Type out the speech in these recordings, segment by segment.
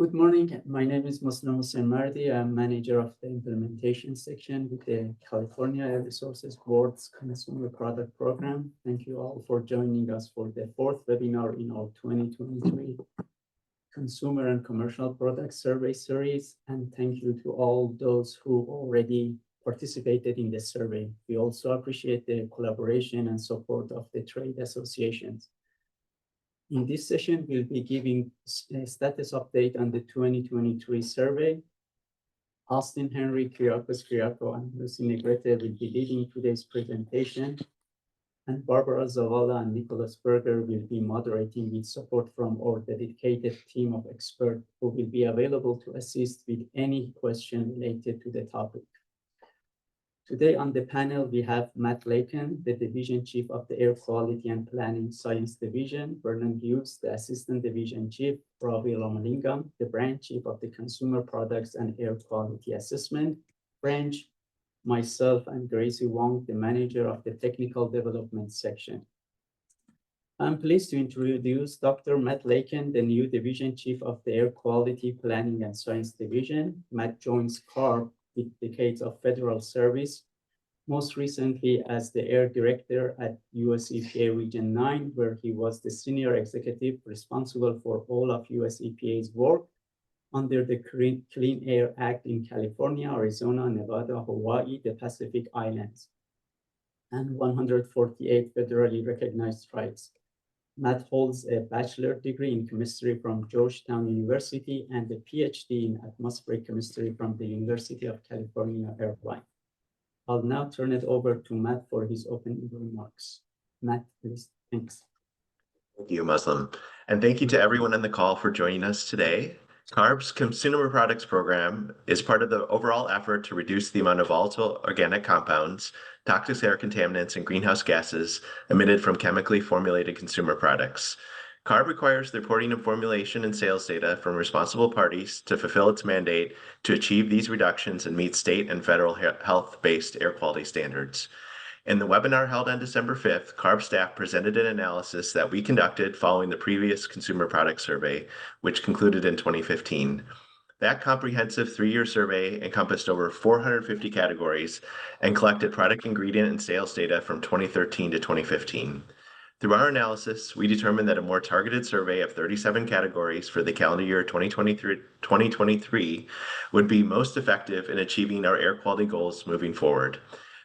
Good morning. My name is Muslim Hussein Mardi. I'm manager of the implementation section with the California Air Resources Board's Consumer Product Program. Thank you all for joining us for the fourth webinar in our 2023 Consumer and Commercial Products Survey Series. And thank you to all those who already participated in the survey. We also appreciate the collaboration and support of the trade associations. In this session, we'll be giving a status update on the 2023 survey. Austin Henry, Kyriakos Kyriakou, and Lucy Negrete will be leading today's presentation. And Barbara Zavala and Nicholas Berger will be moderating with support from our dedicated team of experts who will be available to assist with any question related to the topic. Today on the panel, we have Matt Laken, the Division Chief of the Air Quality and Planning Science Division, Vernon Hughes, the Assistant Division Chief, Ravi Ramalingam, the Branch Chief of the Consumer Products and Air Quality Assessment Branch, myself, and Gracie Wong, the Manager of the Technical Development Section. I'm pleased to introduce Dr. Matt Laken, the new Division Chief of the Air Quality Planning and Science Division. Matt joins CARB with decades of federal service, most recently as the Air Director at US EPA Region 9, where he was the senior executive responsible for all of US EPA's work under the Clean Air Act in California, Arizona, Nevada, Hawaii, the Pacific Islands, and 148 federally recognized tribes. Matt holds a bachelor's degree in chemistry from Georgetown University and a PhD in atmospheric chemistry from the University of California, Irvine. I'll now turn it over to Matt for his opening remarks. Matt, please. Thanks. Thank you, Muslim. And thank you to everyone on the call for joining us today. CARB's Consumer Products Program is part of the overall effort to reduce the amount of volatile organic compounds, toxic air contaminants, and greenhouse gases emitted from chemically formulated consumer products. CARB requires the reporting of formulation and sales data from responsible parties to fulfill its mandate to achieve these reductions and meet state and federal health-based air quality standards. In the webinar held on December 5th, CARB staff presented an analysis that we conducted following the previous consumer product survey, which concluded in 2015. That comprehensive three-year survey encompassed over 450 categories and collected product ingredient and sales data from 2013 to 2015. Through our analysis, we determined that a more targeted survey of 37 categories for the calendar year 2023 would be most effective in achieving our air quality goals moving forward.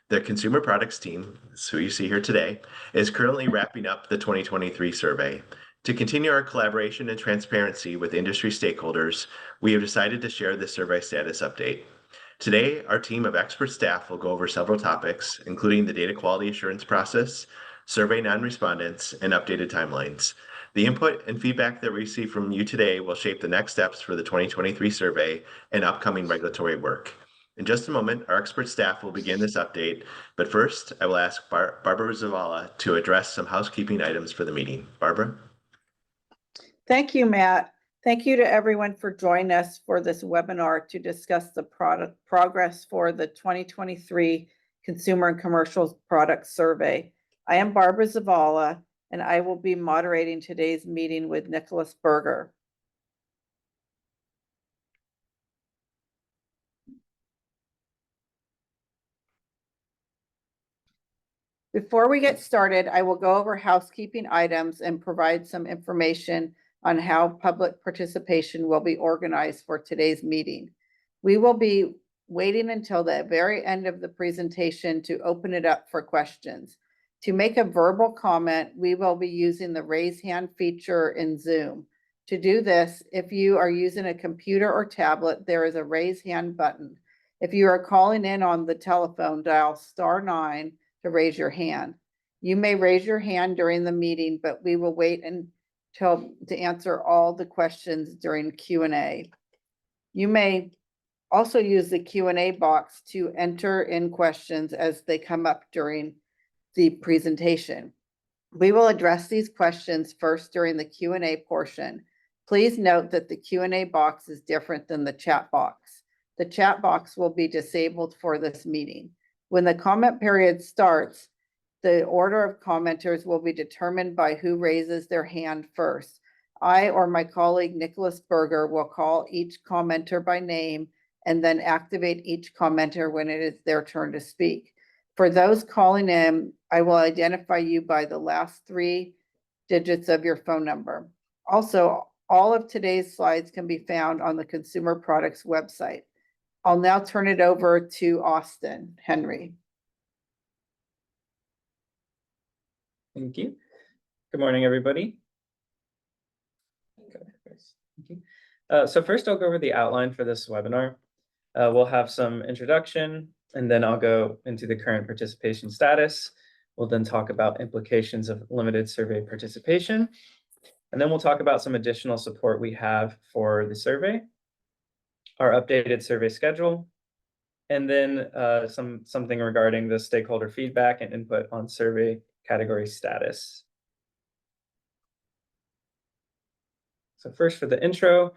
The consumer products team, who you see here today, is currently wrapping up the 2023 survey. To continue our collaboration and transparency with industry stakeholders, we have decided to share this survey status update. Today, our team of expert staff will go over several topics, including the data quality assurance process, survey non-respondents, and updated timelines. The input and feedback that we receive from you today will shape the next steps for the 2023 survey and upcoming regulatory work. In just a moment, our expert staff will begin this update, but first, I will ask Barbara Zavala to address some housekeeping items for the meeting. Barbara? Thank you, Matt. Thank you to everyone for joining us for this webinar to discuss the progress for the 2023 Consumer and Commercial Products Survey. I am Barbara Zavala, and I will be moderating today's meeting with Nicholas Berger. Before we get started, I will go over housekeeping items and provide some information on how public participation will be organized for today's meeting. We will be waiting until the very end of the presentation to open it up for questions. To make a verbal comment, we will be using the raise hand feature in Zoom. To do this, if you are using a computer or tablet, there is a raise hand button. If you are calling in on the telephone, dial *9 to raise your hand. You may raise your hand during the meeting, but we will wait until to answer all the questions during Q&A. You may also use the Q&A box to enter in questions as they come up during the presentation. We will address these questions first during the Q&A portion. Please note that the Q&A box is different than the chat box. The chat box will be disabled for this meeting. When the comment period starts, the order of commenters will be determined by who raises their hand first. I or my colleague Nicholas Berger will call each commenter by name and then activate each commenter when it is their turn to speak. For those calling in, I will identify you by the last 3 digits of your phone number. Also, all of today's slides can be found on the Consumer Products website. I'll now turn it over to Austin Henry. Thank you. Good morning, everybody. Thank you. So first I'll go over the outline for this webinar. We'll have some introduction, and then I'll go into the current participation status. We'll then talk about implications of limited survey participation. And then we'll talk about some additional support we have for the survey, our updated survey schedule, and then something regarding the stakeholder feedback and input on survey category status. So first for the intro,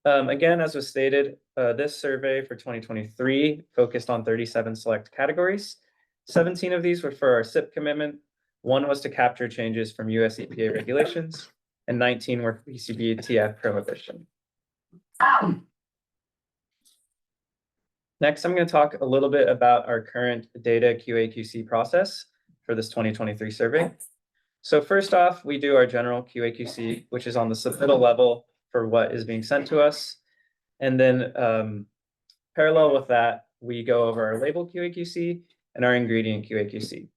again, as was stated, this survey for 2023 focused on 37 select categories. 17 of these were for our SIP commitment, 1 was to capture changes from US EPA regulations, and 19 were PCB TF prohibition. Next, I'm going to talk a little bit about our current data QA/QC process for this 2023 survey. So first off, we do our general QA/QC, which is on the submittal level for what is being sent to us. And then parallel with that, we go over our label QA/QC and our ingredient QA/QC.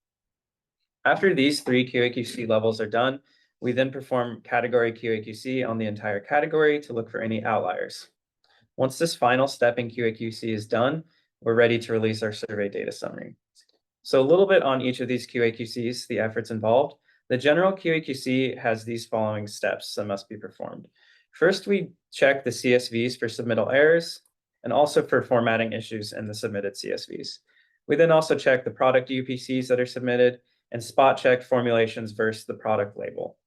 After these 3 QA/QC levels are done, we then perform category QA/QC on the entire category to look for any outliers. Once this final step in QA/QC is done, we're ready to release our survey data summary. So a little bit on each of these QA/QCs, the efforts involved. The general QA/QC has these following steps that must be performed. First, we check the CSVs for submittal errors and also for formatting issues in the submitted CSVs. We then also check the product UPCs that are submitted and spot check formulations versus the product label.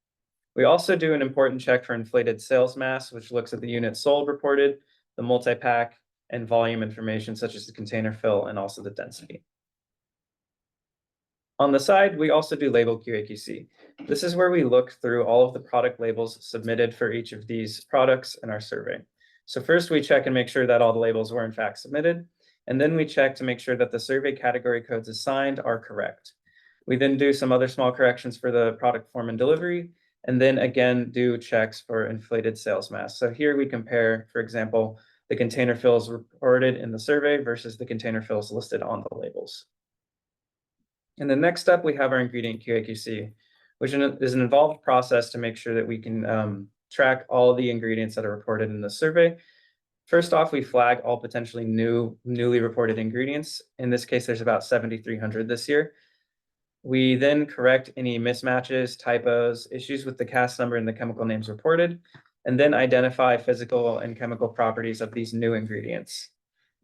We also do an important check for inflated sales mass, which looks at the units sold reported, the multi-pack, and volume information such as the container fill and also the density. On the side, we also do label QA/QC. This is where we look through all of the product labels submitted for each of these products in our survey. So first we check and make sure that all the labels were in fact submitted, and then we check to make sure that the survey category codes assigned are correct. We then do some other small corrections for the product form and delivery, and then again do checks for inflated sales mass. So here we compare, for example, the container fills reported in the survey versus the container fills listed on the labels. And the next step, we have our ingredient QA/QC, which is an involved process to make sure that we can track all the ingredients that are reported in the survey. First off, we flag all potentially newly reported ingredients. In this case, there's about 7,300 this year. We then correct any mismatches, typos, issues with the CAS number and the chemical names reported, and then identify physical and chemical properties of these new ingredients.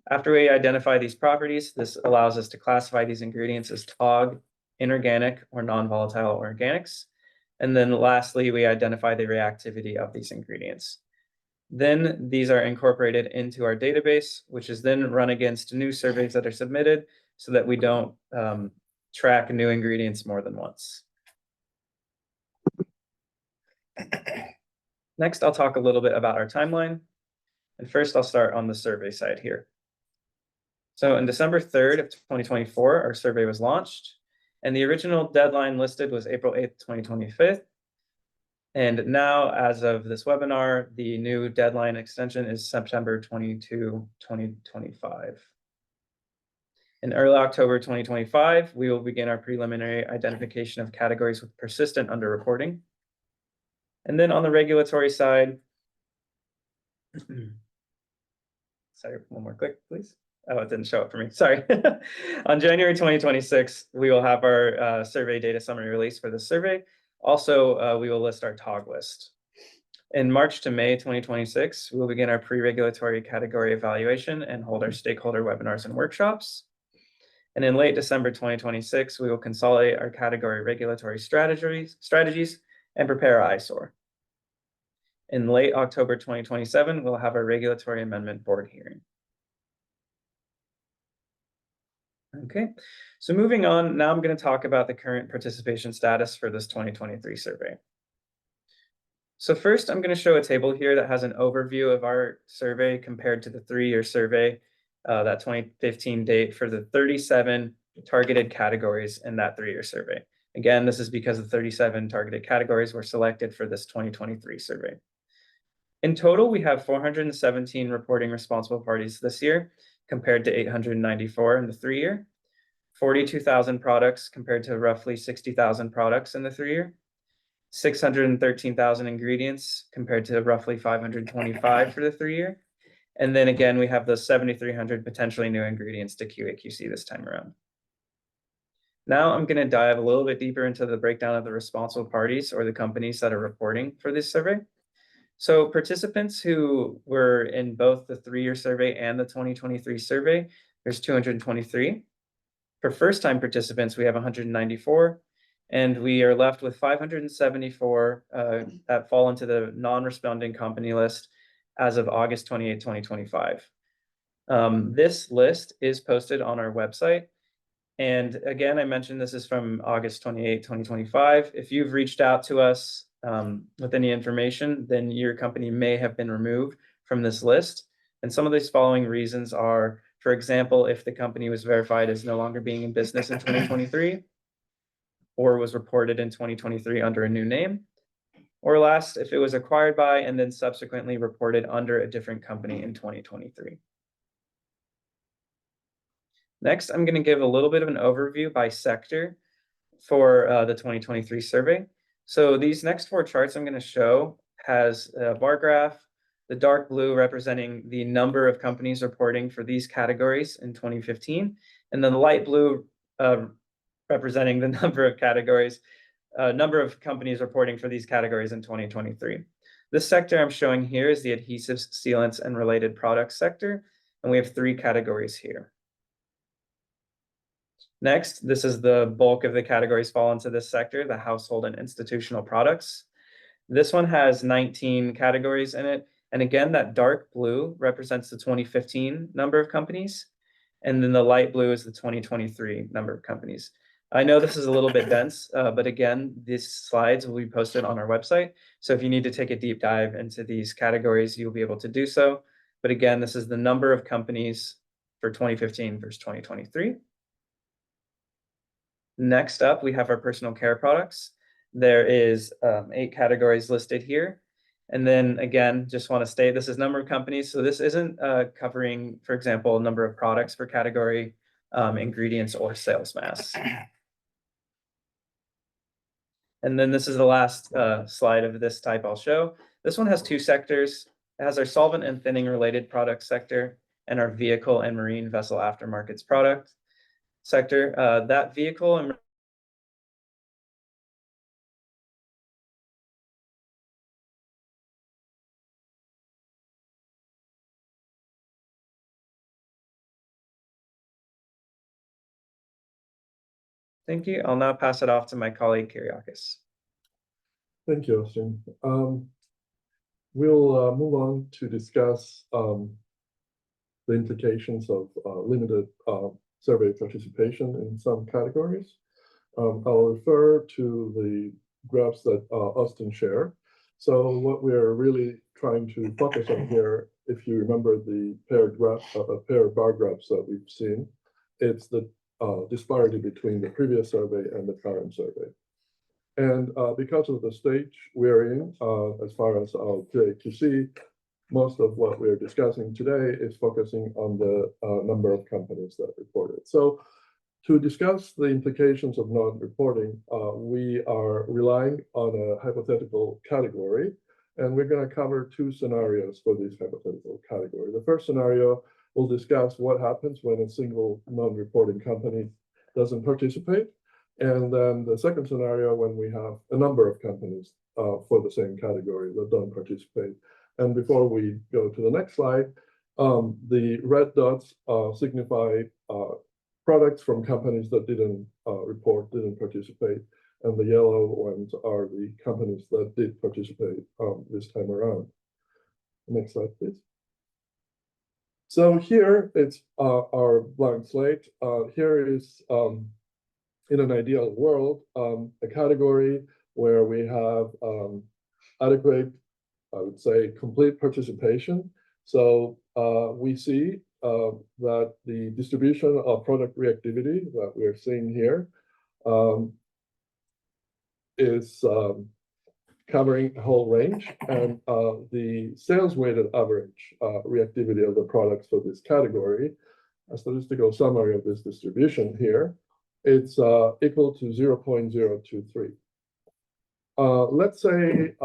After we identify these properties, this allows us to classify these ingredients as TOG, inorganic, or non-volatile organics. And then lastly, we identify the reactivity of these ingredients. Then these are incorporated into our database, which is then run against new surveys that are submitted so that we don't track new ingredients more than once. Next, I'll talk a little bit about our timeline. And first, I'll start on the survey side here. So on December 3rd of 2024, our survey was launched, and the original deadline listed was April 8th, 2025. And now, as of this webinar, the new deadline extension is September 22, 2025. In early October 2025, we will begin our preliminary identification of categories with persistent underreporting. And then on the regulatory side, sorry, one more click, please. Oh, it didn't show up for me. Sorry. On January 2026, we will have our survey data summary release for the survey. Also, we will list our TOG list. In March to May 2026, we will begin our pre-regulatory category evaluation and hold our stakeholder webinars and workshops. And in late December 2026, we will consolidate our category regulatory strategies and prepare our ISOR. In late October 2027, we'll have our regulatory amendment board hearing. Okay, so moving on, now I'm going to talk about the current participation status for this 2023 survey. So first, I'm going to show a table here that has an overview of our survey compared to the 3-year survey, that 2015 date for the 37 targeted categories in that 3-year survey. Again, this is because the 37 targeted categories were selected for this 2023 survey. In total, we have 417 reporting responsible parties this year, compared to 894 in the 3-year. 42,000 products compared to roughly 60,000 products in the 3-year. 613,000 ingredients compared to roughly 525 for the 3-year. And then again, we have those 7,300 potentially new ingredients to QA/QC this time around. Now I'm going to dive a little bit deeper into the breakdown of the responsible parties or the companies that are reporting for this survey. So participants who were in both the 3-year survey and the 2023 survey, there's 223. For first-time participants, we have 194, and we are left with 574 that fall into the non-responding company list as of August 28, 2025. This list is posted on our website. And again, I mentioned this is from August 28, 2025. If you've reached out to us with any information, then your company may have been removed from this list. And some of these following reasons are, for example, if the company was verified as no longer being in business in 2023, or was reported in 2023 under a new name, or last, if it was acquired by and then subsequently reported under a different company in 2023. Next, I'm going to give a little bit of an overview by sector for the 2023 survey. So these next 4 charts I'm going to show has a bar graph, the dark blue representing the number of companies reporting for these categories in 2015, and then the light blue representing the number of companies reporting for these categories in 2023. This sector I'm showing here is the adhesives, sealants, and related products sector, and we have 3 categories here. Next, this is the bulk of the categories fall into this sector, the household and institutional products. This one has 19 categories in it. And again, that dark blue represents the 2015 number of companies. And then the light blue is the 2023 number of companies. I know this is a little bit dense, but again, these slides will be posted on our website. So if you need to take a deep dive into these categories, you'll be able to do so. But again, this is the number of companies for 2015 versus 2023. Next up, we have our personal care products. There is 8 categories listed here. And then again, just want to state this is number of companies. So this isn't covering, for example, number of products per category, ingredients, or sales mass. And then this is the last slide of this type I'll show. This one has 2 sectors. It has our solvent and thinning related product sector and our vehicle and marine vessel aftermarkets product sector. That vehicle and Thank you. I'll now pass it off to my colleague, Kyriakis. Thank you, Austin. We'll move on to discuss the implications of limited survey participation in some categories. I'll refer to the graphs that Austin shared. So what we're really trying to focus on here, if you remember the paired bar graphs that we've seen, it's the disparity between the previous survey and the current survey. And because of the stage we're in, as far as our QA/QC, most of what we're discussing today is focusing on the number of companies that reported. So to discuss the implications of non-reporting, we are relying on a hypothetical category, and we're going to cover 2 scenarios for this hypothetical category. The first scenario, we'll discuss what happens when a single non-reporting company doesn't participate. And then the second scenario, when we have a number of companies for the same category that don't participate. And before we go to the next slide, the red dots signify products from companies that didn't didn't participate. And the yellow ones are the companies that did participate this time around. Next slide, please. So here it's our blank slate. Here is, in an ideal world, a category where we have adequate, I would say, complete participation. So we see that the distribution of product reactivity that we're seeing here is covering a whole range, and the sales weighted average reactivity of the products for this category, a statistical summary of this distribution here, it's equal to 0.023. Let's say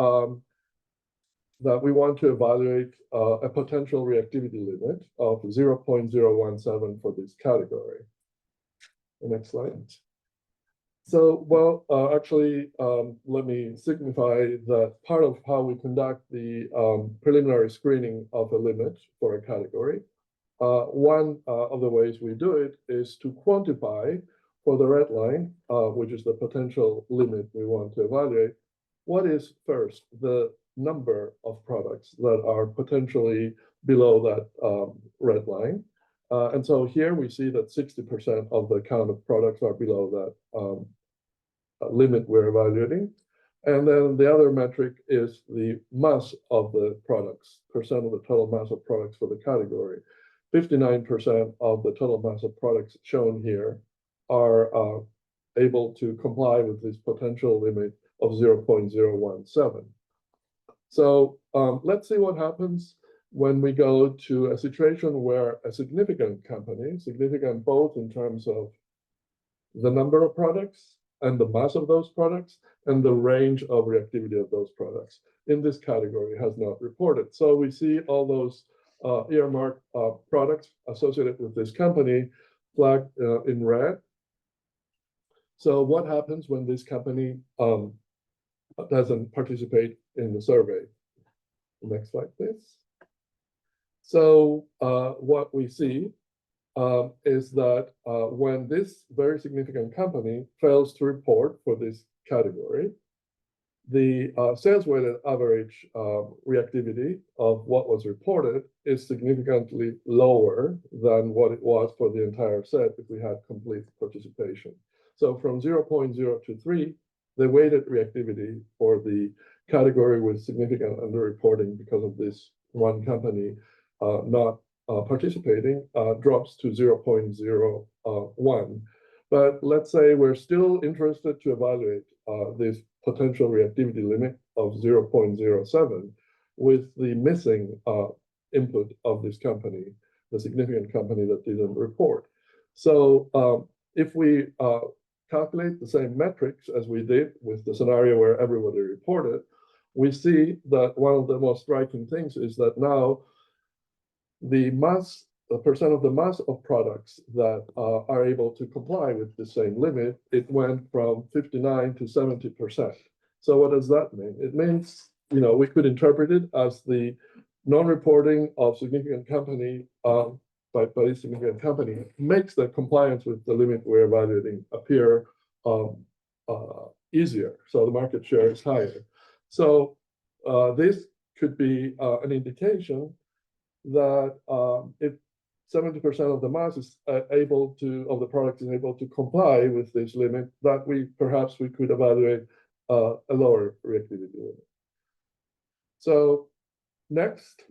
that we want to evaluate a potential reactivity limit of 0.017 for this category. The next slide. So, well, actually, let me signify that part of how we conduct the preliminary screening of a limit for a category. One of the ways we do it is to quantify for the red line, which is the potential limit we want to evaluate, what is first the number of products that are potentially below that red line. And so here we see that 60% of the count of products are below that limit we're evaluating. And then the other metric is the mass of the products, percent of the total mass of products for the category. 59% of the total mass of products shown here are able to comply with this potential limit of 0.017. So let's see what happens when we go to a situation where a significant company, significant both in terms of the number of products and the mass of those products and the range of reactivity of those products in this category has not reported. So we see all those earmarked products associated with this company flagged in red. So what happens when this company doesn't participate in the survey? Next slide, please. So what we see is that when this very significant company fails to report for this category, the sales weighted average reactivity of what was reported is significantly lower than what it was for the entire set if we had complete participation. So from 0.023, the weighted reactivity for the category with significant underreporting because of this one company not participating drops to 0.01. But let's say we're still interested to evaluate this potential reactivity limit of 0.07 with the missing input of this company, the significant company that didn't report. So if we calculate the same metrics as we did with the scenario where everybody reported, we see that one of the most striking things is that now the percent of the mass of products that are able to comply with the same limit, it went from 59 to 70%. So what does that mean? It means, we could interpret it as the non-reporting of significant company by a significant company makes the compliance with the limit we're evaluating appear easier. So the market share is higher. So this could be an indication that if 70% of the mass is of the product is able to comply with this limit, that perhaps we could evaluate a lower reactivity limit. So next,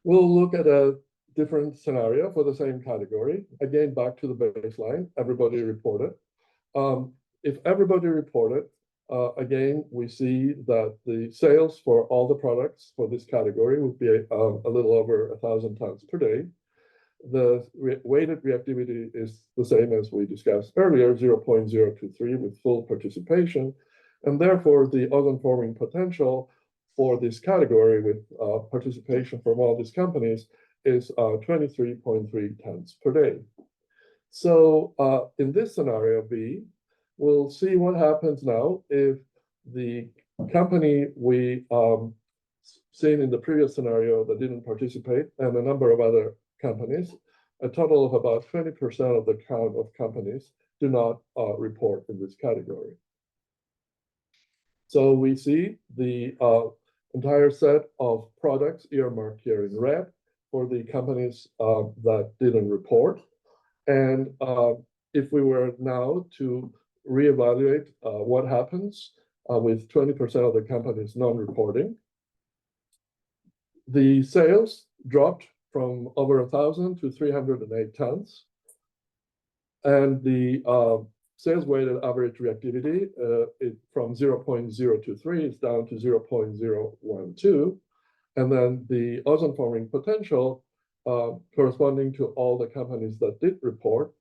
we'll look at a different scenario for the same category. Again, back to the baseline, everybody reported. If everybody reported, again, we see that the sales for all the products for this category would be a little over 1,000 tons per day. The weighted reactivity is the same as we discussed earlier, 0.023 with full participation. And therefore, the ozone forming potential for this category with participation from all these companies is 23.3 tons per day. So in this scenario B, we'll see what happens now if the company we seen in the previous scenario that didn't participate and a number of other companies, a total of about 20% of the count of companies do not report in this category. So we see the entire set of products earmarked here in red for the companies that didn't report. And if we were now to reevaluate what happens with 20% of the companies non-reporting. The sales dropped from over 1,000 to 308 tons. And the sales weighted average reactivity from 0.023 is down to 0.012. And then the ozone forming potential corresponding to all the companies that did report,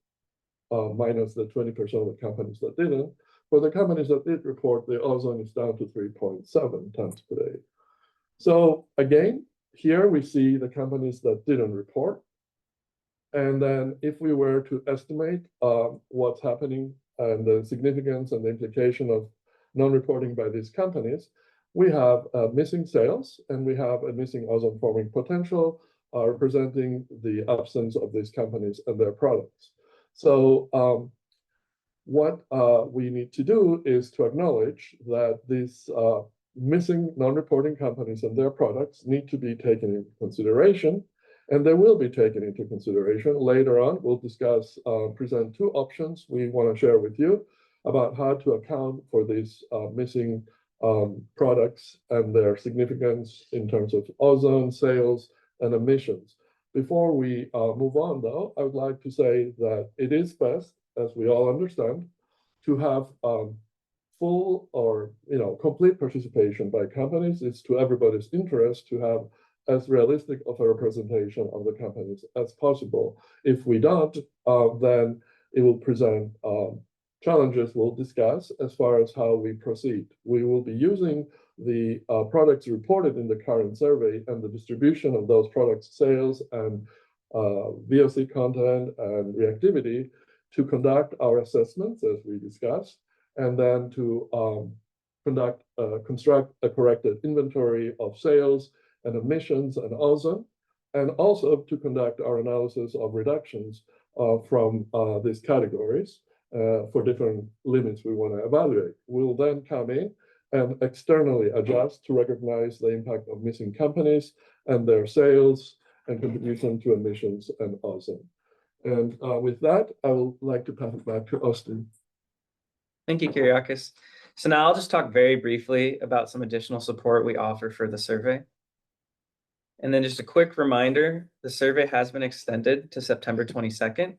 minus the 20% of the companies that didn't. For the companies that did report, the ozone is down to 3.7 tons per day. So again, here we see the companies that didn't report. And then if we were to estimate what's happening and the significance and the implication of non-reporting by these companies, we have missing sales and we have a missing ozone forming potential representing the absence of these companies and their products. So what we need to do is to acknowledge that these missing non-reporting companies and their products need to be taken into consideration, and they will be taken into consideration. Later on, we'll discuss, present two options we want to share with you about how to account for these missing products and their significance in terms of ozone, sales, and emissions. Before we move on, though, I would like to say that it is best, as we all understand, to have full or complete participation by companies. It's to everybody's interest to have as realistic of a representation of the companies as possible. If we don't, then it will present challenges we'll discuss as far as how we proceed. We will be using the products reported in the current survey and the distribution of those products' sales and VOC content and reactivity to conduct our assessments as we discussed, and then to construct a corrected inventory of sales and emissions and ozone, and also to conduct our analysis of reductions from these categories for different limits we want to evaluate. We'll then come in and externally adjust to recognize the impact of missing companies and their sales and contribution to emissions and ozone. And with that, I would like to pass it back to Austin. Thank you, Kyriakis. So now I'll just talk very briefly about some additional support we offer for the survey. And then just a quick reminder, the survey has been extended to September 22nd.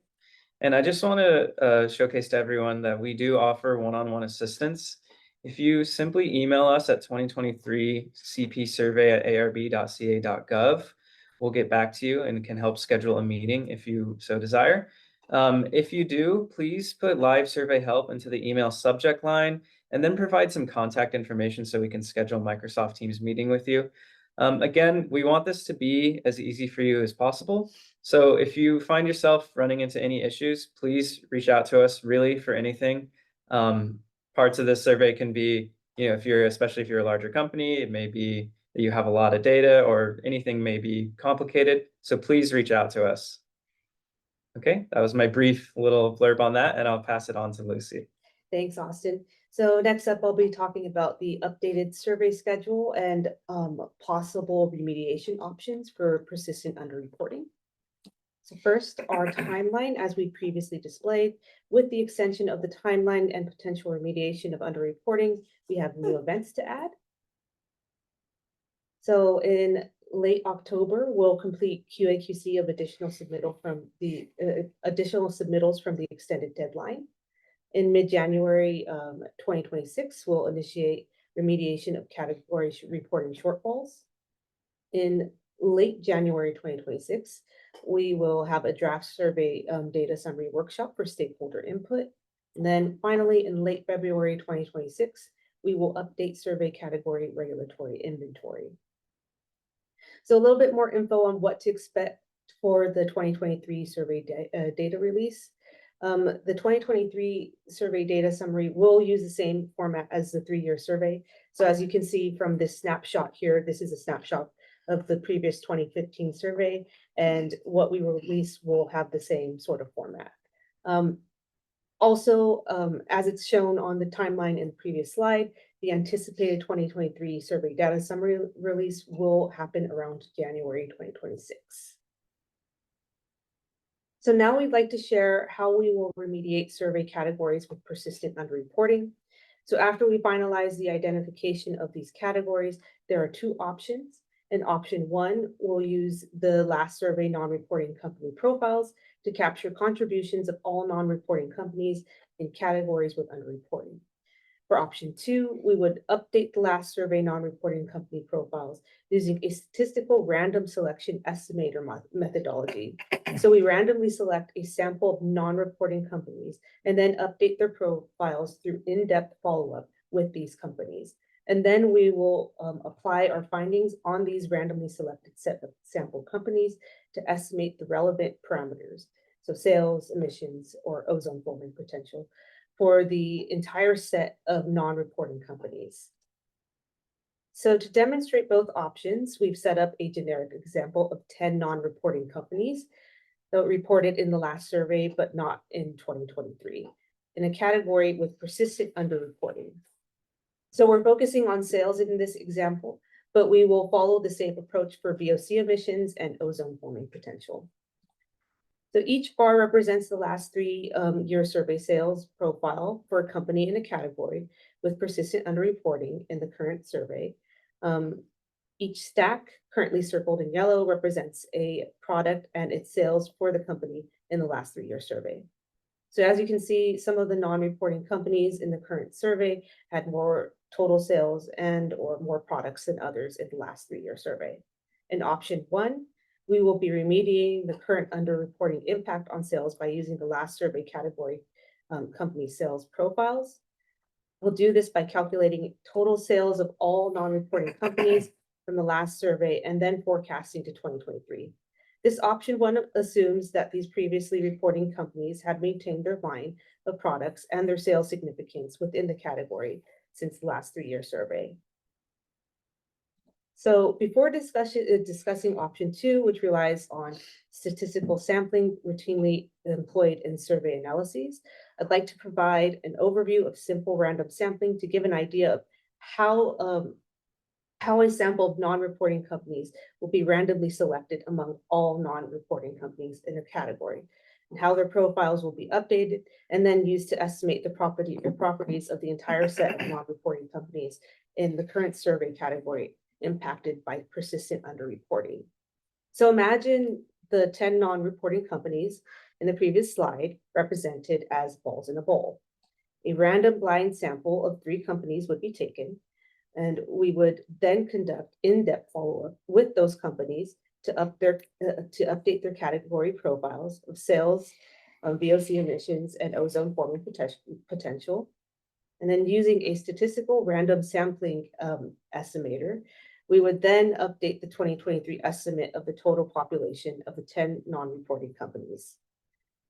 And I just want to showcase to everyone that we do offer one-on-one assistance. If you simply email us at 2023cpsurvey@arb.ca.gov, we'll get back to you and can help schedule a meeting if you so desire. If you do, please put live survey help into the email subject line and then provide some contact information so we can schedule a Microsoft Teams meeting with you. Again, we want this to be as easy for you as possible. So if you find yourself running into any issues, please reach out to us really for anything. Parts of this survey can be, especially if you're a larger company, it may be that you have a lot of data or anything may be complicated. So please reach out to us. Okay, that was my brief little blurb on that, and I'll pass it on to Lucy. Thanks, Austin. So next up, I'll be talking about the updated survey schedule and possible remediation options for persistent underreporting. So first, our timeline, as we previously displayed. With the extension of the timeline and potential remediation of underreporting, we have new events to add. So in late October, we'll complete QA/QC of additional submittals from the extended deadline. In mid-January 2026, we'll initiate remediation of category reporting shortfalls. In late January 2026, we will have a draft survey data summary workshop for stakeholder input. And then finally, in late February 2026, we will update survey category regulatory inventory. So a little bit more info on what to expect for the 2023 survey data release. The 2023 survey data summary will use the same format as the 3-year survey. So as you can see from this snapshot here, this is a snapshot of the previous 2015 survey, and what we will release will have the same sort of format. Also, as it's shown on the timeline in the previous slide, the anticipated 2023 survey data summary release will happen around January 2026. So now we'd like to share how we will remediate survey categories with persistent underreporting. So after we finalize the identification of these categories, there are two options. In option one, we'll use the last survey non-reporting company profiles to capture contributions of all non-reporting companies in categories with underreporting. For option two, we would update the last survey non-reporting company profiles using a statistical random selection estimator methodology. So we randomly select a sample of non-reporting companies and then update their profiles through in-depth follow-up with these companies. And then we will apply our findings on these randomly selected set of sample companies to estimate the relevant parameters. So sales, emissions, or ozone forming potential for the entire set of non-reporting companies. So to demonstrate both options, we've set up a generic example of 10 non-reporting companies that reported in the last survey, but not in 2023, in a category with persistent underreporting. So we're focusing on sales in this example, but we will follow the same approach for VOC emissions and ozone forming potential. So each bar represents the last 3 year survey sales profile for a company in a category with persistent underreporting in the current survey. Each stack, currently circled in yellow, represents a product and its sales for the company in the last 3 year survey. So as you can see, some of the non-reporting companies in the current survey had more total sales and or more products than others in the last 3 year survey. In option one, we will be remediating the current underreporting impact on sales by using the last survey category company sales profiles. We'll do this by calculating total sales of all non-reporting companies from the last survey and then forecasting to 2023. This option one assumes that these previously reporting companies had maintained their line of products and their sales significance within the category since the last 3 year survey. So before discussing option two, which relies on statistical sampling routinely employed in survey analyses, I'd like to provide an overview of simple random sampling to give an idea of how a sample of non-reporting companies will be randomly selected among all non-reporting companies in a category, and how their profiles will be updated and then used to estimate the properties of the entire set of non-reporting companies in the current survey category impacted by persistent underreporting. So imagine the 10 non-reporting companies in the previous slide represented as balls in a bowl. A random blind sample of 3 companies would be taken, and we would then conduct in-depth follow-up with those companies to update their category profiles of sales, VOC emissions, and ozone forming potential. And then using a statistical random sampling estimator, we would then update the 2023 estimate of the total population of the 10 non-reporting companies.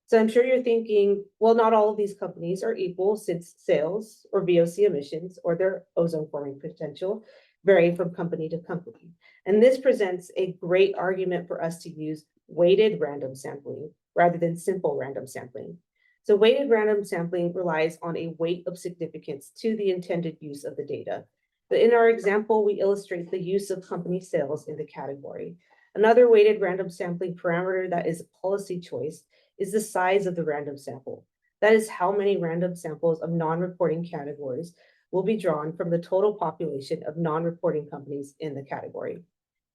So I'm sure you're thinking, well, not all of these companies are equal since sales or VOC emissions or their ozone forming potential vary from company to company. And this presents a great argument for us to use weighted random sampling rather than simple random sampling. So weighted random sampling relies on a weight of significance to the intended use of the data. But in our example, we illustrate the use of company sales in the category. Another weighted random sampling parameter that is a policy choice is the size of the random sample. That is how many random samples of non-reporting categories will be drawn from the total population of non-reporting companies in the category.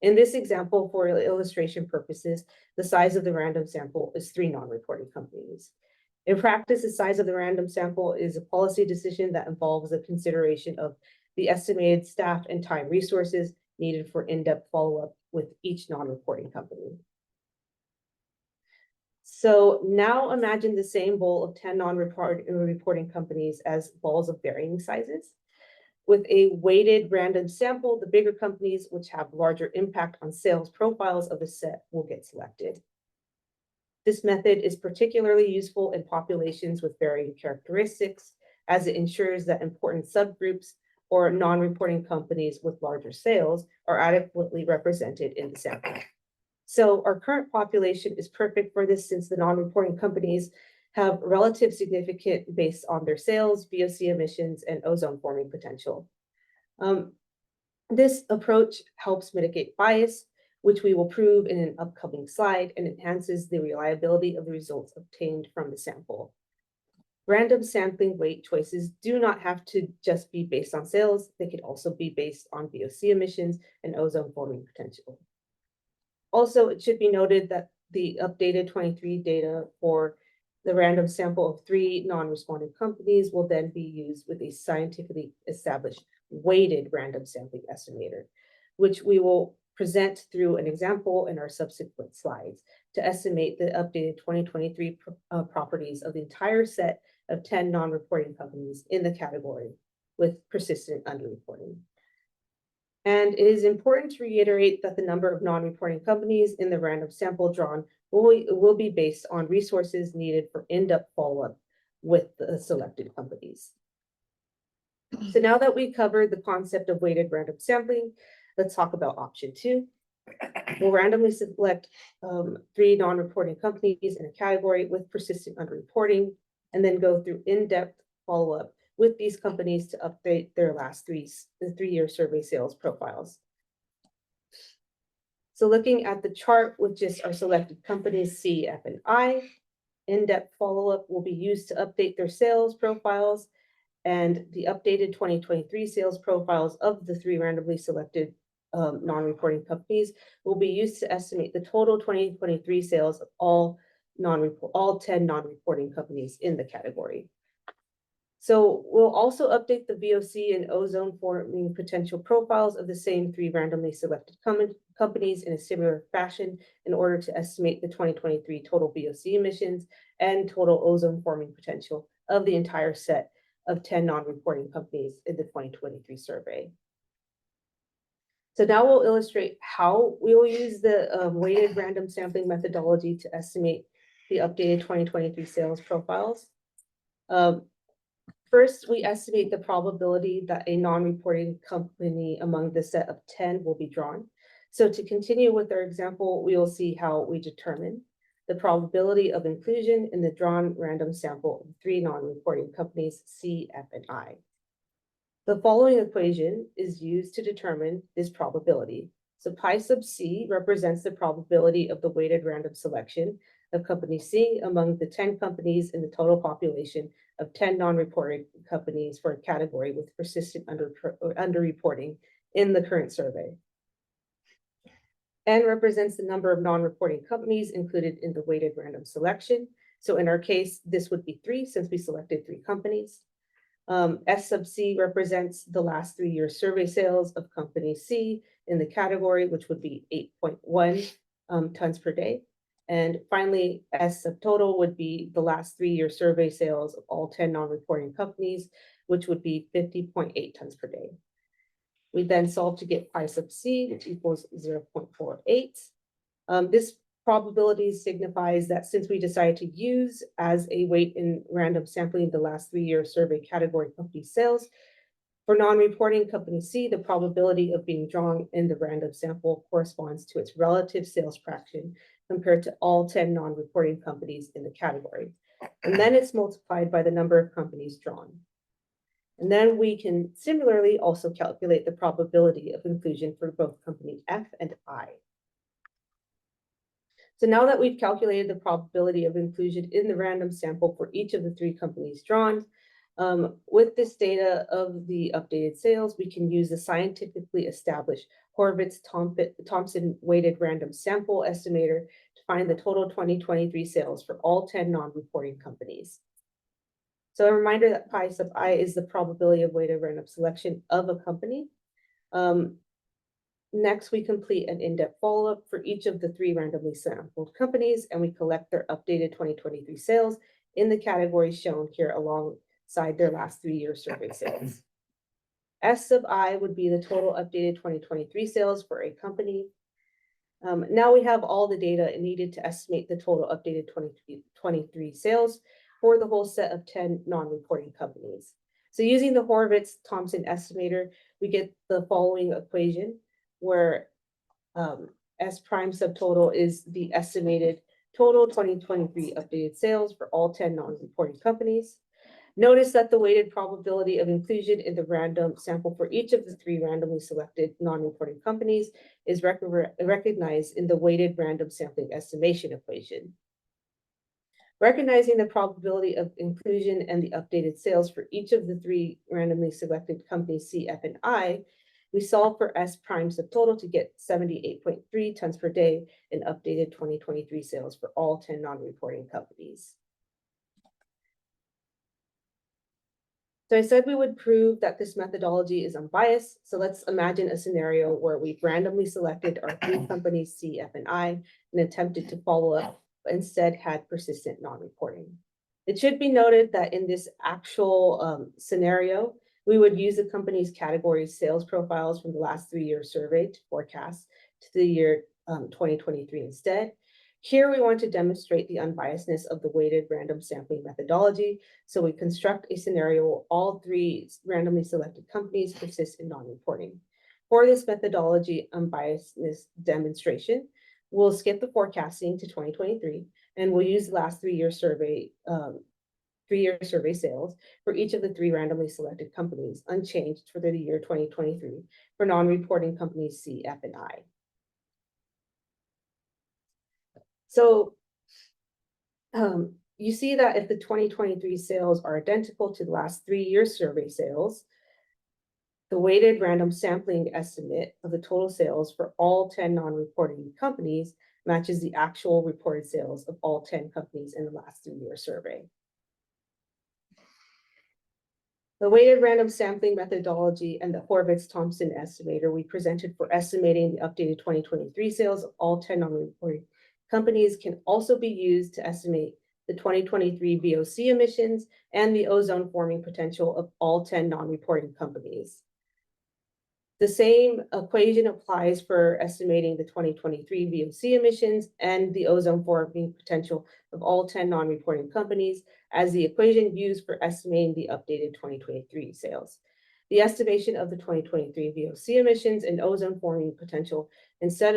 In this example, for illustration purposes, the size of the random sample is 3 non-reporting companies. In practice, the size of the random sample is a policy decision that involves a consideration of the estimated staff and time resources needed for in-depth follow-up with each non-reporting company. So now imagine the same bowl of 10 non-reporting companies as balls of varying sizes. With a weighted random sample, the bigger companies, which have larger impact on sales profiles of the set, will get selected. This method is particularly useful in populations with varying characteristics, as it ensures that important subgroups or non-reporting companies with larger sales are adequately represented in the sample. So our current population is perfect for this since the non-reporting companies have relative significance based on their sales, VOC emissions, and ozone forming potential. This approach helps mitigate bias, which we will prove in an upcoming slide, and enhances the reliability of the results obtained from the sample. Random sampling weight choices do not have to just be based on sales. They could also be based on VOC emissions and ozone forming potential. Also, it should be noted that the updated 23 data for the random sample of 3 non-responding companies will then be used with a scientifically established weighted random sampling estimator, which we will present through an example in our subsequent slides to estimate the updated 2023 properties of the entire set of 10 non-reporting companies in the category with persistent underreporting. And it is important to reiterate that the number of non-reporting companies in the random sample drawn will be based on resources needed for in-depth follow-up with the selected companies. So now that we've covered the concept of weighted random sampling, let's talk about option 2. We'll randomly select 3 non-reporting companies in a category with persistent underreporting, and then go through in-depth follow-up with these companies to update their last 3-year survey sales profiles. So looking at the chart with just our selected companies C, F, and I, in-depth follow-up will be used to update their sales profiles, and the updated 2023 sales profiles of the 3 randomly selected non-reporting companies will be used to estimate the total 2023 sales of all 10 non-reporting companies in the category. So we'll also update the VOC and ozone forming potential profiles of the same 3 randomly selected companies in a similar fashion in order to estimate the 2023 total VOC emissions and total ozone forming potential of the entire set of 10 non-reporting companies in the 2023 survey. So now we'll illustrate how we will use the weighted random sampling methodology to estimate the updated 2023 sales profiles. First, we estimate the probability that a non-reporting company among the set of 10 will be drawn. So to continue with our example, we will see how we determine the probability of inclusion in the drawn random sample of 3 non-reporting companies, C, F, and I. The following equation is used to determine this probability. So pi sub C represents the probability of the weighted random selection of company C among the 10 companies in the total population of 10 non-reporting companies for a category with persistent underreporting in the current survey. N represents the number of non-reporting companies included in the weighted random selection. So in our case, this would be 3 since we selected 3 companies. S sub C represents the last 3-year survey sales of company C in the category, which would be 8.1 tons per day. And finally, S subtotal would be the last 3-year survey sales of all 10 non-reporting companies, which would be 50.8 tons per day. We then solve to get pi sub C, which equals 0.48. This probability signifies that since we decided to use as a weight in random sampling the last 3-year survey category company sales, for non-reporting company C, the probability of being drawn in the random sample corresponds to its relative sales fraction compared to all 10 non-reporting companies in the category. And then it's multiplied by the number of companies drawn. And then we can similarly also calculate the probability of inclusion for both company F and I. So now that we've calculated the probability of inclusion in the random sample for each of the 3 companies drawn, with this data of the updated sales, we can use the scientifically established Horvitz-Thompson weighted random sample estimator to find the total 2023 sales for all 10 non-reporting companies. So a reminder that pi sub I is the probability of weighted random selection of a company. Next, we complete an in-depth follow-up for each of the 3 randomly sampled companies, and we collect their updated 2023 sales in the categories shown here alongside their last 3-year survey sales. S sub I would be the total updated 2023 sales for a company. Now we have all the data needed to estimate the total updated 2023 sales for the whole set of 10 non-reporting companies. So using the Horvitz-Thompson estimator, we get the following equation where S prime subtotal is the estimated total 2023 updated sales for all 10 non-reporting companies. Notice that the weighted probability of inclusion in the random sample for each of the 3 randomly selected non-reporting companies is recognized in the weighted random sampling estimation equation. Recognizing the probability of inclusion and the updated sales for each of the three randomly selected companies C, F, and I, we solve for S prime subtotal to get 78.3 tons per day in updated 2023 sales for all 10 non-reporting companies. So I said we would prove that this methodology is unbiased. So let's imagine a scenario where we've randomly selected our three companies, C, F, and I, and attempted to follow up, but instead had persistent non-reporting. It should be noted that in this actual scenario, we would use the company's category sales profiles from the last 3-year survey to forecast to the year 2023 instead. Here we want to demonstrate the unbiasedness of the weighted random sampling methodology. So we construct a scenario where all three randomly selected companies persist in non-reporting. For this methodology unbiasedness demonstration, we'll skip the forecasting to 2023, and we'll use the last 3-year survey, 3-year survey sales for each of the three randomly selected companies, unchanged for the year 2023 for non-reporting companies C, F, and I. So you see that if the 2023 sales are identical to the last 3-year survey sales, the weighted random sampling estimate of the total sales for all 10 non-reporting companies matches the actual reported sales of all 10 companies in the last 3-year survey. The weighted random sampling methodology and the Horvitz-Thompson estimator we presented for estimating the updated 2023 sales of all 10 non-reporting companies can also be used to estimate the 2023 VOC emissions and the ozone forming potential of all 10 non-reporting companies. The same equation applies for estimating the 2023 VOC emissions and the ozone forming potential of all 10 non-reporting companies as the equation used for estimating the updated 2023 sales. The estimation of the 2023 VOC emissions and ozone forming potential instead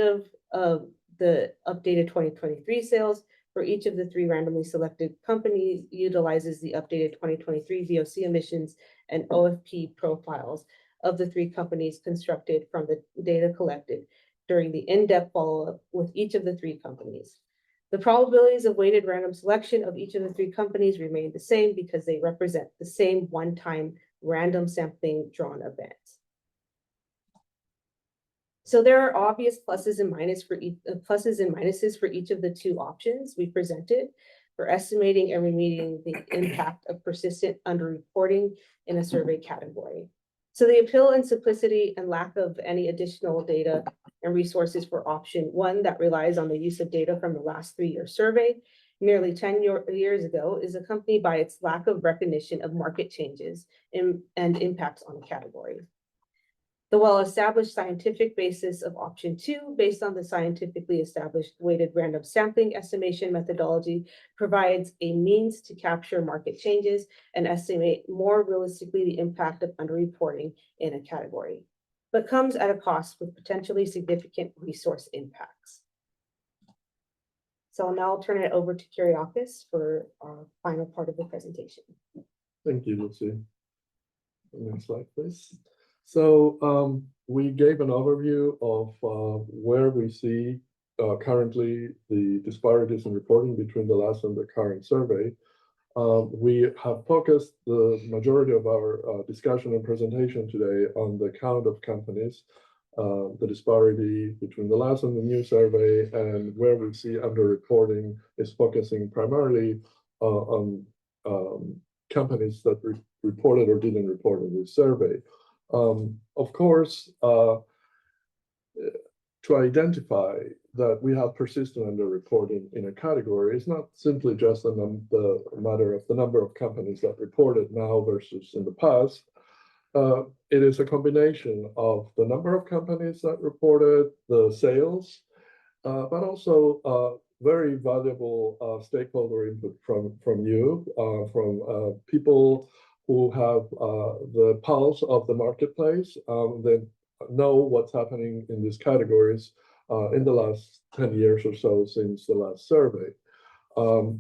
of the updated 2023 sales for each of the three randomly selected companies utilizes the updated 2023 VOC emissions and OFP profiles of the three companies constructed from the data collected during the in-depth follow-up with each of the three companies. The probabilities of weighted random selection of each of the three companies remain the same because they represent the same one-time random sampling drawn event. So there are obvious pluses and minuses for each of the two options we presented for estimating and remediating the impact of persistent underreporting in a survey category. So the appeal and simplicity and lack of any additional data and resources for option one that relies on the use of data from the last 3-year survey nearly 10 years ago is accompanied by its lack of recognition of market changes and impacts on the category. The well-established scientific basis of option two, based on the scientifically established weighted random sampling estimation methodology, provides a means to capture market changes and estimate more realistically the impact of underreporting in a category, but comes at a cost with potentially significant resource impacts. So now I'll turn it over to Kyriakis for our final part of the presentation. Thank you, Lucy. Next slide, please. So we gave an overview of where we see currently the disparities in reporting between the last and the current survey. We have focused the majority of our discussion and presentation today on the count of companies, the disparity between the last and the new survey, and where we see underreporting is focusing primarily on companies that reported or didn't report in this survey. Of course, to identify that we have persistent underreporting in a category is not simply just the matter of the number of companies that reported now versus in the past. It is a combination of the number of companies that reported, the sales, but also very valuable stakeholder input from you, from people who have the pulse of the marketplace, that know what's happening in these categories in the last 10 years or so since the last survey.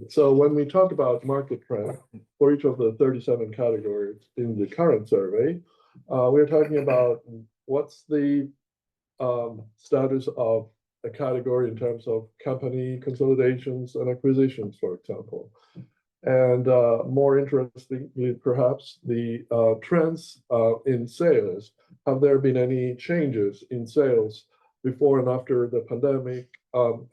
So when we talk about market trend for each of the 37 categories in the current survey, we're talking about what's the status of a category in terms of company consolidations and acquisitions, for example. And more interestingly, perhaps, the trends in sales. Have there been any changes in sales before and after the pandemic?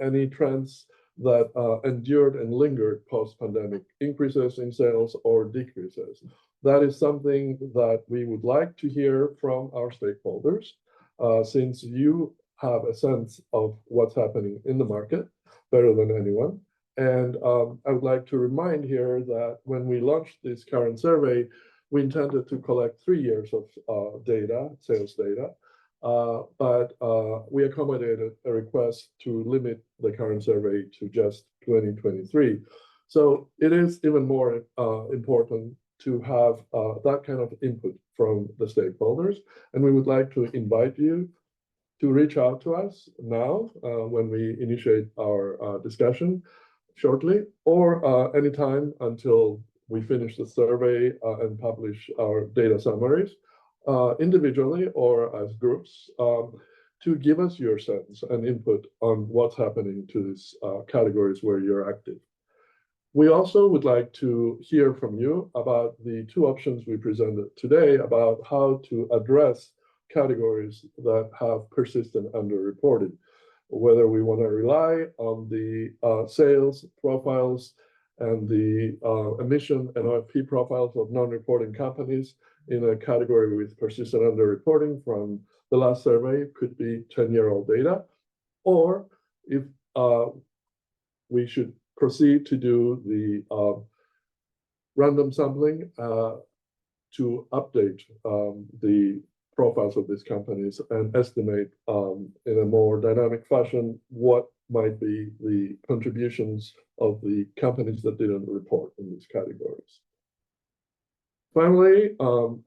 Any trends that endured and lingered post-pandemic, increases in sales or decreases? That is something that we would like to hear from our stakeholders, since you have a sense of what's happening in the market better than anyone. And I would like to remind here that when we launched this current survey, we intended to collect 3 years of data, sales data, but we accommodated a request to limit the current survey to just 2023. So it is even more important to have that kind of input from the stakeholders. And we would like to invite you to reach out to us now when we initiate our discussion shortly, or anytime until we finish the survey and publish our data summaries, individually or as groups, to give us your sense and input on what's happening to these categories where you're active. We also would like to hear from you about the 2 options we presented today about how to address categories that have persistent underreporting, whether we want to rely on the sales profiles and the emission and OFP profiles of non-reporting companies in a category with persistent underreporting from the last survey, could be 10-year-old data, or if we should proceed to do the random sampling to update the profiles of these companies and estimate in a more dynamic fashion what might be the contributions of the companies that didn't report in these categories. Finally,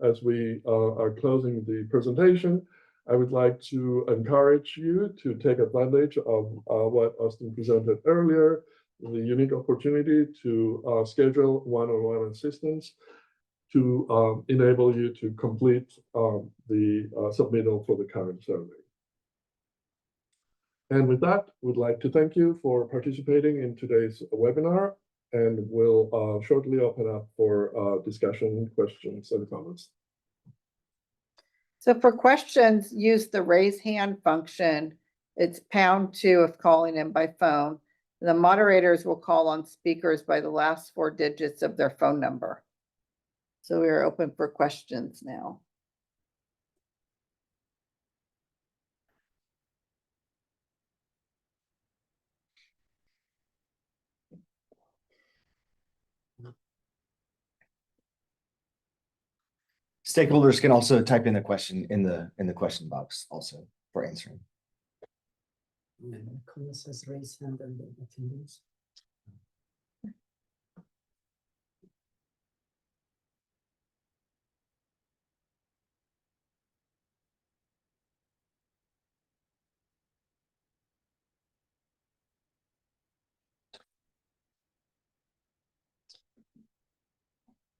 as we are closing the presentation, I would like to encourage you to take advantage of what Austin presented earlier, the unique opportunity to schedule one-on-one assistance to enable you to complete the submittal for the current survey. And with that, we'd like to thank you for participating in today's webinar, and we'll shortly open up for discussion, questions, and comments. So for questions, use the raise hand function. It's #2 if calling in by phone. The moderators will call on speakers by the last 4 digits of their phone number. So we are open for questions now. Stakeholders can also type in the question in the question box also for answering. Colin says raise hand and the attendees.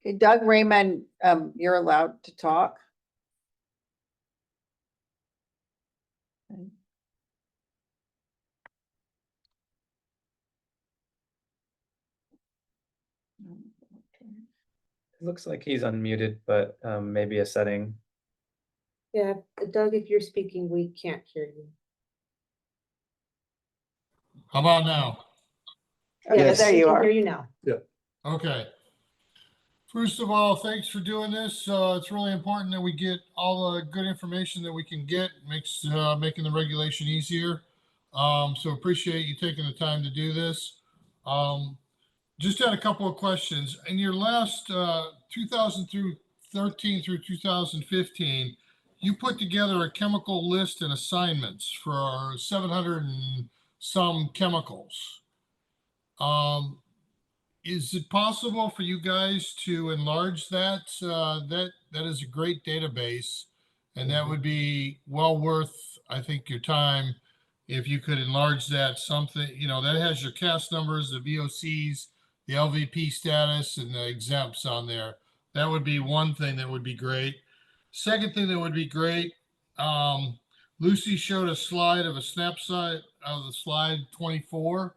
Okay, Doug Raymond, you're allowed to talk. Okay. It looks like he's unmuted, but maybe a setting. Yeah, Doug, if you're speaking, we can't hear you. How about now? Okay, Yes. there We you can are. hear you now. Okay. First of all, thanks for doing this. It's really important that we get all the good information that we can get. Makes making the regulation easier. So appreciate you taking the time to do this. Just had a couple of questions. In your last 2013 through 2015, you put together a chemical list and assignments for 700 and some chemicals. Is it possible for you guys to enlarge that? That is a great database, and that would be well worth, I think, your time if you could enlarge that something, that has your CAS numbers, the VOCs, the LVP status, and the exempts on there. That would be one thing that would be great. Second thing that would be great, Lucy showed a slide of a snapshot of the slide 24,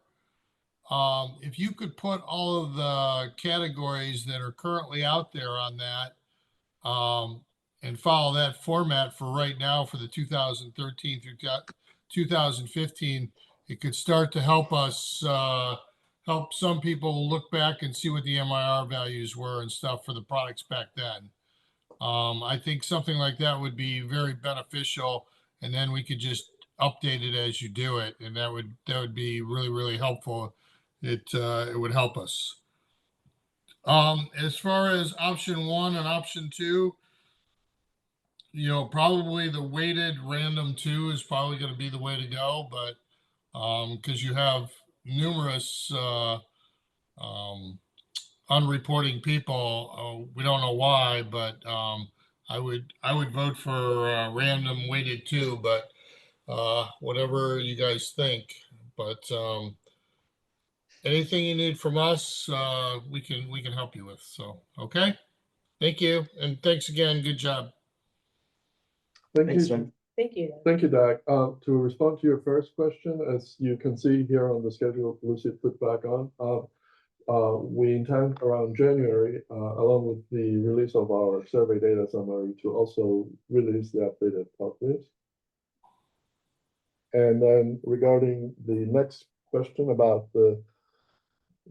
if you could put all of the categories that are currently out there on that, and follow that format for right now for the 2013 through 2015, it could start to help us, help some people look back and see what the MIR values were and stuff for the products back then. I think something like that would be very beneficial, and then we could just update it as you do it, and that would be really, really helpful. It would help us. As far as option 1 and option 2, you know, probably the weighted random 2 is probably going to be the way to go, but because you have numerous unreporting people, we don't know why, but I would vote for random weighted 2, but whatever you guys think. But anything you need from us, we can help you with. So okay, thank you, and thanks again. Good job. Thank Thanks, you. Doug. Thank you. Thank you, Doug. To respond to your first question, as you can see here on the schedule Lucy put back on, we intend around January, along with the release of our survey data summary, to also release the updated plot list. And then regarding the next question about the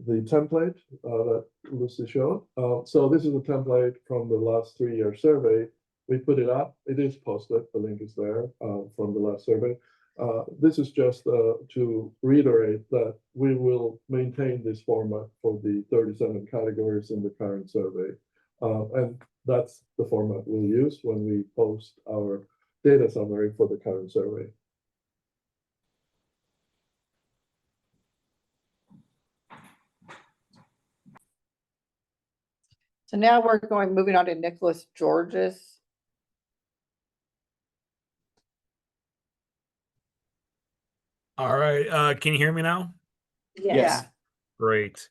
template that Lucy showed. So this is a template from the last 3-year survey. We put it up. It is posted. The link is there from the last survey. This is just to reiterate that we will maintain this format for the 37 categories in the current survey. And that's the format we'll use when we post our data summary for the current survey. So now we're moving on to Nicholas George's. All right, can you hear me now? Yes. Great.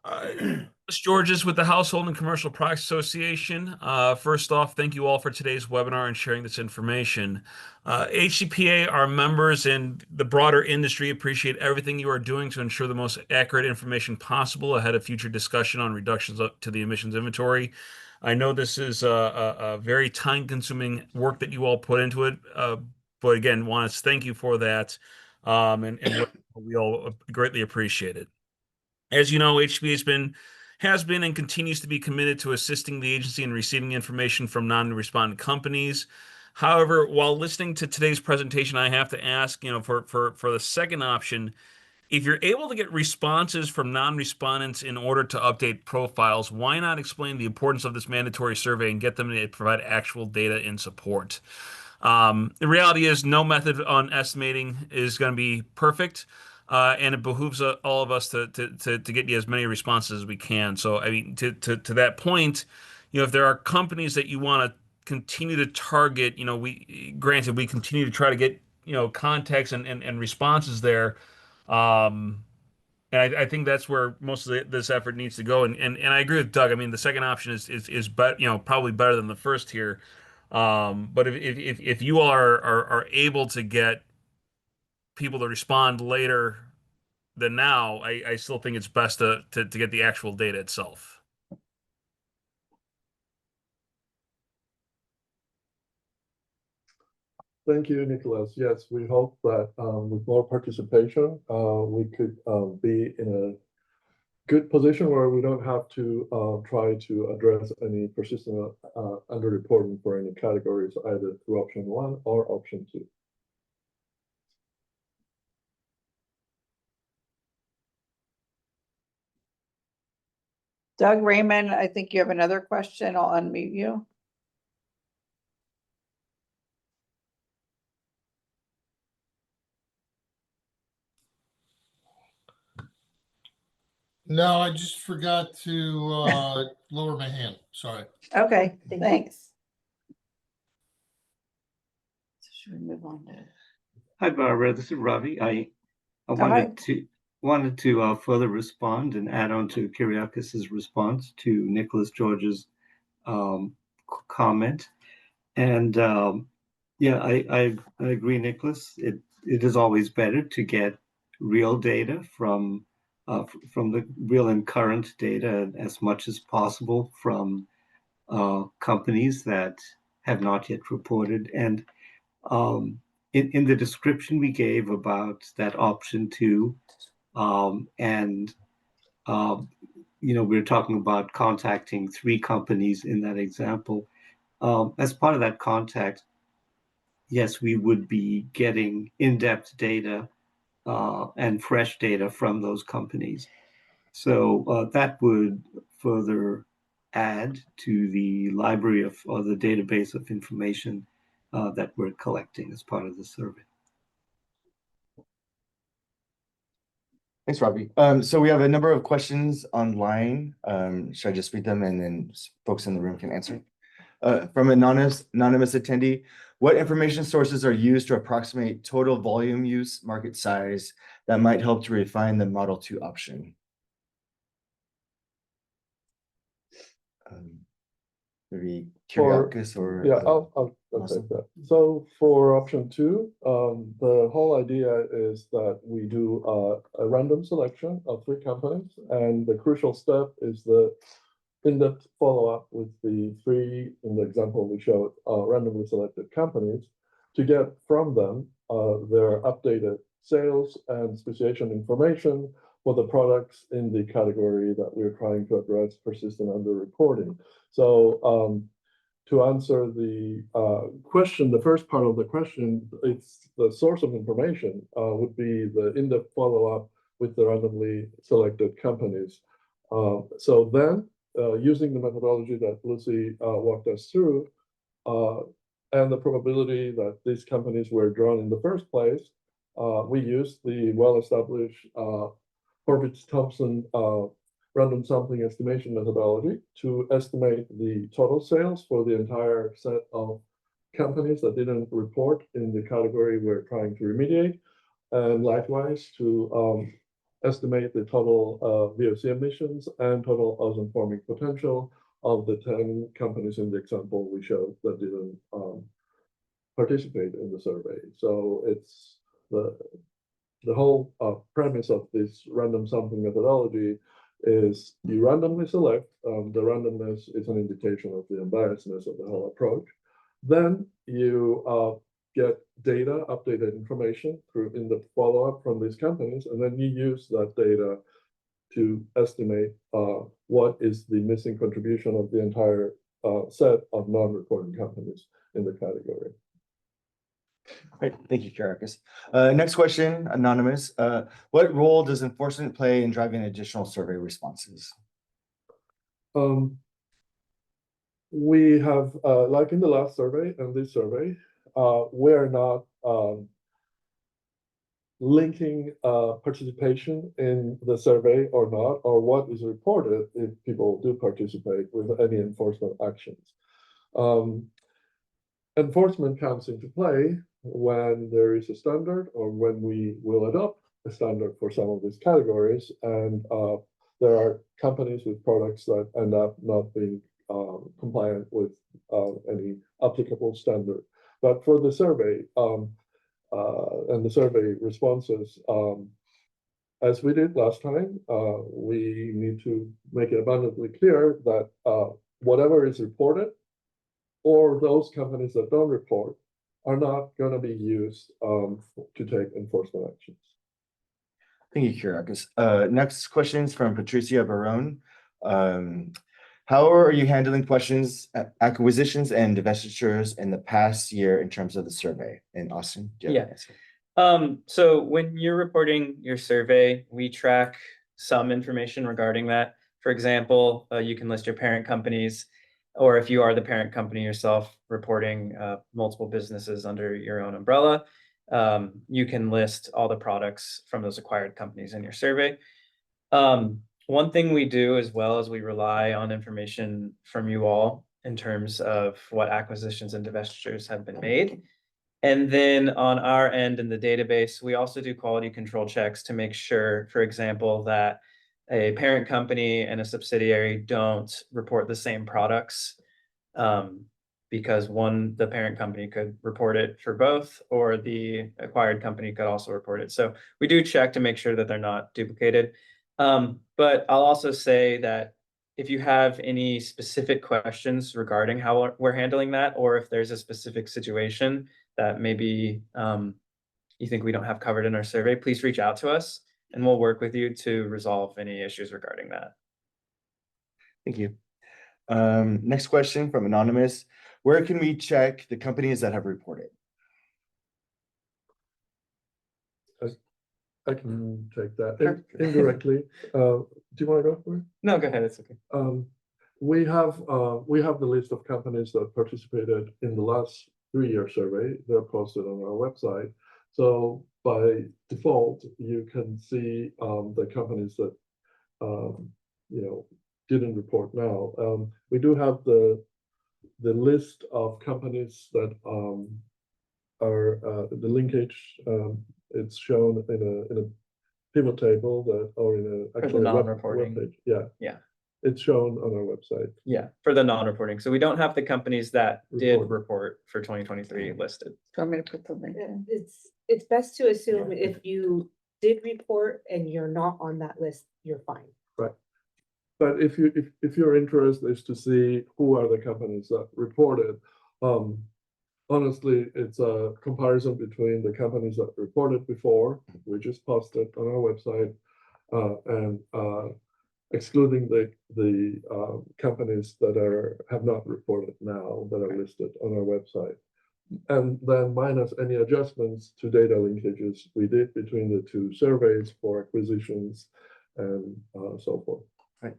This Georges with the Household and Commercial Products Association. First off, thank you all for today's webinar and sharing this information. HCPA, our members, and the broader industry appreciate everything you are doing to ensure the most accurate information possible ahead of future discussion on reductions up to the emissions inventory. I know this is a very time-consuming work that you all put into it, but again, want to thank you for that, and we all greatly appreciate it. As you know, HCPA has been and continues to be committed to assisting the agency in receiving information from non-respondent companies. However, while listening to today's presentation, I have to ask, for the second option, if you're able to get responses from non-respondents in order to update profiles, why not explain the importance of this mandatory survey and get them to provide actual data in support? The reality is no method on estimating is going to be perfect. And it behooves all of us to get you as many responses as we can. So, I mean, to that point, if there are companies that you want to continue to target, we continue to try to get, context and responses there. And I think that's where most of this effort needs to go. And I agree with Doug. I mean, the second option is probably better than the first here. But if you are able to get people to respond later than now, I still think it's best to get the actual data itself. Thank you, Nicholas. Yes, we hope that with more participation, we could be in a good position where we don't have to try to address any persistent underreporting for any categories, either through option 1 or option 2. Doug Raymond, I think you have another question. I'll unmute you. No, I just forgot to lower my hand. Sorry. Okay, Thank you. thanks. So should we move on to? Hi, Barbara. This is Ravi. I hi. wanted to further respond and add on to Kyriakis's response to Nicholas George's comment. And yeah, I agree, Nicholas. it is always better to get real data from the real and current data as much as possible from companies that have not yet reported. And in the description we gave about that option 2, and we're talking about contacting 3 companies in that example. As part of that contact, yes, we would be getting in-depth data and fresh data from those companies. So that would further add to the library of, or the database of information that we're collecting as part of the survey. Thanks, Robbie. So we have a number of questions online. Should I just read them and then folks in the room can answer? From anonymous attendee, what information sources are used to approximate total volume use market size that might help to refine the Model 2 option? Maybe Kyriakis or Yeah, I'll take that. So for option 2, the whole idea is that we do a random selection of 3 companies, and the crucial step is the in-depth follow-up with the 3, in the example we showed, randomly selected companies, to get from them their updated sales and specification information for the products in the category that we're trying to address, persistent underreporting. So to answer the question, the first part of the question, it's the source of information would be the in-depth follow-up with the randomly selected companies. So then, using the methodology that Lucy walked us through, and the probability that these companies were drawn in the first place, we used the well-established Horvitz-Thompson random sampling estimation methodology to estimate the total sales for the entire set of companies that didn't report in the category we're trying to remediate, and likewise to estimate the total VOC emissions and total ozone forming potential of the 10 companies in the example we showed that didn't participate in the survey. So it's the whole premise of this random sampling methodology is you randomly select, the randomness is an indication of the unbiasedness of the whole approach. Then you get data, updated information through in the follow-up from these companies, and then you use that data to estimate what is the missing contribution of the entire set of non-reporting companies in the category. Great, thank you, Kyriakis. Next question, anonymous. What role does enforcement play in driving additional survey responses? We have, like in the last survey and this survey, we're not linking participation in the survey or not, or what is reported if people do participate with any enforcement actions. Enforcement comes into play when there is a standard or when we will adopt a standard for some of these categories, and there are companies with products that end up not being compliant with any applicable standard. But for the survey and the survey responses, as we did last time, we need to make it abundantly clear that whatever is reported or those companies that don't report are not going to be used to take enforcement actions. Thank you, Kyriakis. Next question is from Patricia Barone. How are you handling questions, acquisitions, and divestitures in the past year in terms of the survey? And Austin, do you have an answer? So when you're reporting your survey, we track some information regarding that. For example, you can list your parent companies, or if you are the parent company yourself reporting multiple businesses under your own umbrella, you can list all the products from those acquired companies in your survey. One thing we do as well is we rely on information from you all in terms of what acquisitions and divestitures have been made. And then on our end in the database, we also do quality control checks to make sure, for example, that a parent company and a subsidiary don't report the same products because the parent company could report it for both, or the acquired company could also report it. So we do check to make sure that they're not duplicated. But I'll also say that if you have any specific questions regarding how we're handling that, or if there's a specific situation that maybe you think we don't have covered in our survey, please reach out to us and we'll work with you to resolve any issues regarding that. Thank you. Next question from Anonymous. Where can we check the companies that have reported? I can take that Sure. indirectly. Do you want to go for it? No, go ahead, it's okay. We have the list of companies that participated in the last 3-year survey. They're posted on our website. So by default, you can see the companies that didn't report now. We do have the list of companies that are the linkage. It's shown in a pivot table or in a actual non-reporting. web page. Yeah. Yeah. It's shown on our website. Yeah, for the non-reporting. So we don't have the companies that did Report. report for 2023 listed. Do you want me to put the link in? It's best to assume if you did report and you're not on that list, you're fine. Right. But if your interest is to see who are the companies that reported, honestly, it's a comparison between the companies that reported before, we just posted on our website, and excluding the companies that have not reported now that are listed on our website. And then minus any adjustments to data linkages we did between the two surveys for acquisitions and so forth. Right.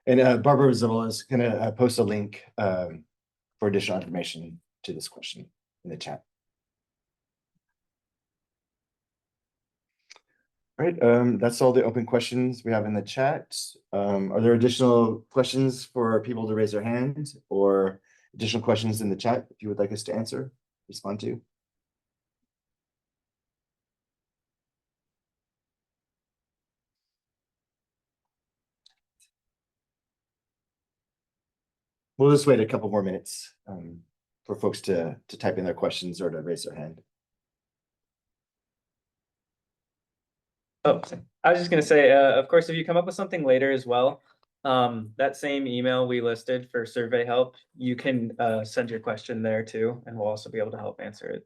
And Barbara Zavala is going to post a link for additional information to this question in the chat. All right, that's all the open questions we have in the chat. Are there additional questions for people to raise their hand, or additional questions in the chat if you would like us to answer, respond to? We'll just wait a couple more minutes for folks to type in their questions or to raise their hand. Oh, I was just gonna say, of course, if you come up with something later as well, that same email we listed for survey help, you can send your question there too, and we'll also be able to help answer it.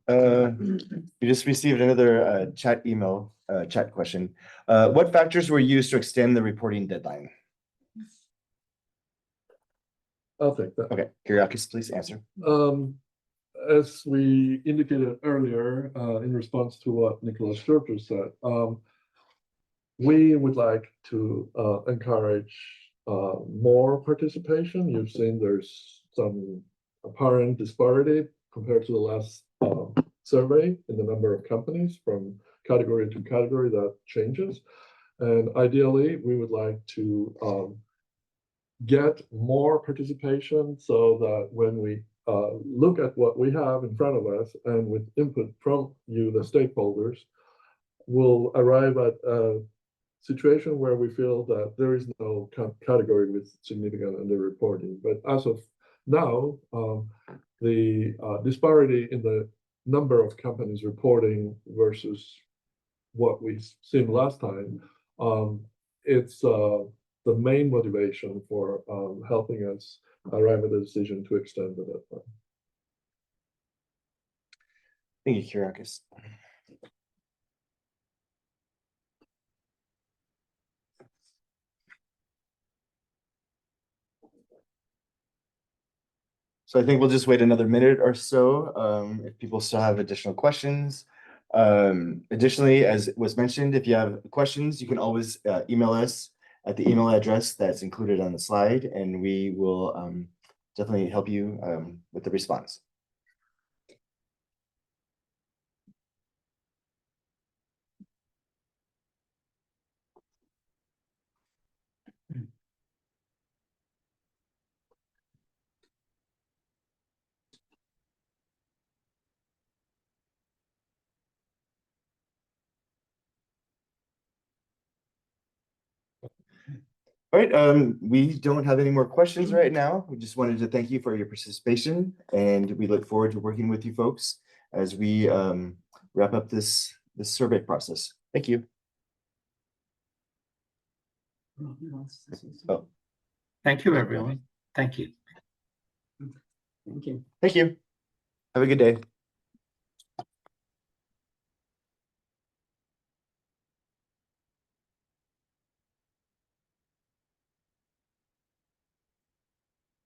Oh, we just received another chat question. What factors were used to extend the reporting deadline? I'll take that. Okay, Kyriakis, please answer. As we indicated earlier, in response to what Nicholas Sturger said, we would like to encourage more participation. You've seen there's some apparent disparity compared to the last survey in the number of companies from category to category. That changes. And ideally, we would like to get more participation so that when we look at what we have in front of us and with input from you, the stakeholders, we'll arrive at a situation where we feel that there is no category with significant underreporting. But as of now, the disparity in the number of companies reporting versus what we've seen last time, it's the main motivation for helping us arrive at a decision to extend the deadline. Thank you, Kyriakis. So I think we'll just wait another minute or so if people still have additional questions. Additionally, as was mentioned, if you have questions, you can always email us at the email address that's included on the slide, and we will definitely help you with the response. All right, we don't have any more questions right now. We just wanted to thank you for your participation, and we look forward to working with you folks as we wrap up this survey process. Thank you. Oh, Thank you, everyone. Thank you. Thank you. thank you. Have a good day.